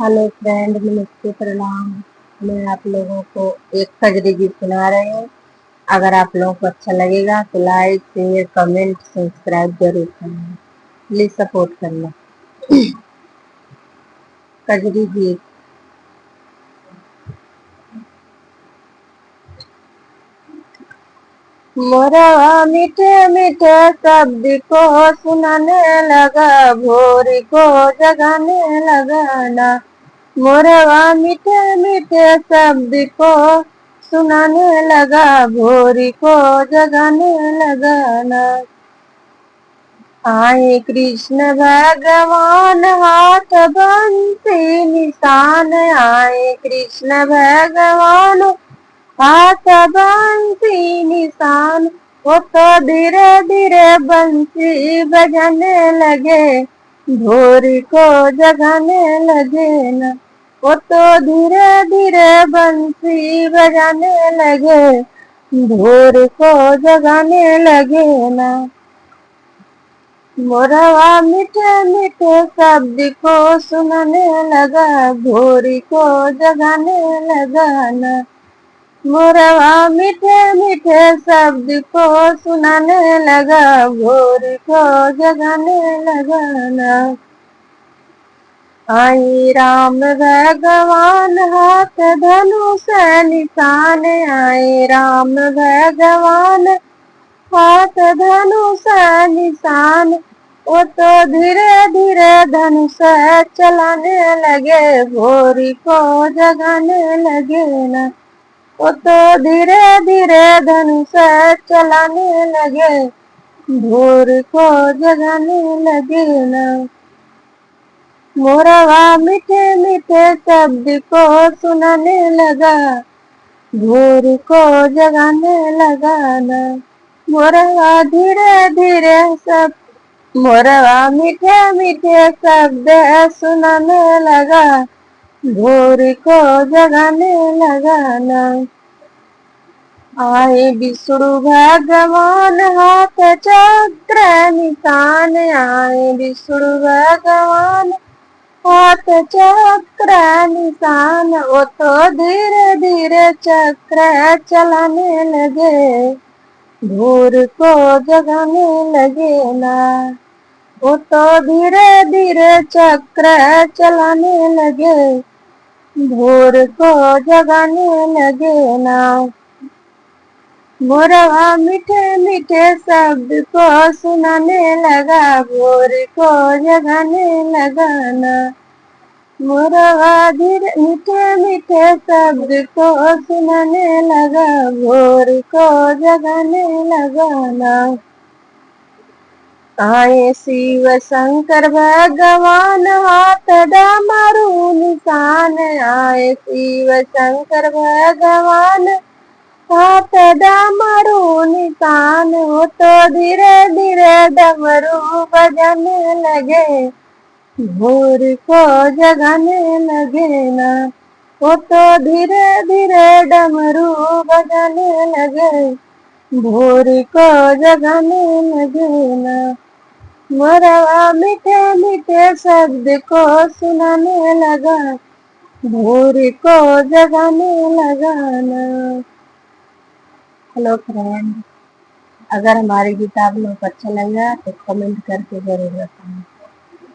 Hello friend, नमस्ते, प्रणाम। मैं आप लोगों को एक कजरी गीत सुना रही हूँ। अगर आप लोगों को अच्छा लगेगा तो लाइक, शेयर, कमेंट, सब्सक्राइब जरूर करना। प्लीज सपोर्ट करना। कजरी गीत। मोरवा मीठे मीठे शब्द को सुनाने लगा, भोर को जगाने लगा ना। मोरवा मीठे मीठे शब्द को सुनाने लगा, भोर को जगाने लगा ना। आए कृष्ण भगवान हाथ बंसी निशान, आए कृष्ण भगवान हाथ बंसी निशान। वो तो धीरे धीरे बंसी बजाने लगे, भोर को जगाने लगे ना। वो तो धीरे धीरे बंसी बजाने लगे, भोर को जगाने लगे ना। मोरवा मीठे मीठे शब्द को सुनाने लगा, भोर को जगाने लगा ना। मोरवा मीठे मीठे शब्द को सुनाने लगा, भोर को जगाने लगा ना। आई राम भगवान हाथ धनुष निशान, आए राम भगवान हाथ धनुष निशान। वो तो धीरे धीरे धनुष चलाने लगे, भोर को जगाने लगे ना। वो तो धीरे धीरे धनुष चलाने लगे, भोर को जगाने लगे ना। मोरवा मीठे मीठे शब्द को सुनाने लगा, भोर को जगाने लगा ना। मोरवा धीरे धीरे सब मोरवा मीठे मीठे शब्द सुनाने लगा, भोर को जगाने लगा ना। आए विष्णु भगवान हाथ चक्र निशान, आए विष्णु भगवान हाथ चक्र निशान। वो तो धीरे धीरे चक्र चलाने लगे, भोर को जगाने लगे ना। वो तो धीरे धीरे चक्र चलाने लगे, भोर को जगाने लगे ना। मोरवा मीठे मीठे शब्द को सुनाने लगा, भोर को जगाने लगा ना। मोरवा धीरे मीठे मीठे शब्द को सुनाने लगा, भोर को जगाने लगा ना। आए शिव शंकर भगवान हाथ डमरू निशान, आए शिव शंकर भगवान हाथ डमरू निशान। वो तो धीरे धीरे डमरू बजाने लगे, भोर को जगाने लगे ना। वो तो धीरे धीरे डमरू बजाने लगे, भोर को जगाने लगे ना। मोरवा मीठे मीठे शब्द को सुनाने लगा, भोर को जगाने लगा ना। हेलो फ्रेंड, अगर हमारे गीत आप लोग को अच्छा लगा तो कमेंट करके जरूर बताएं।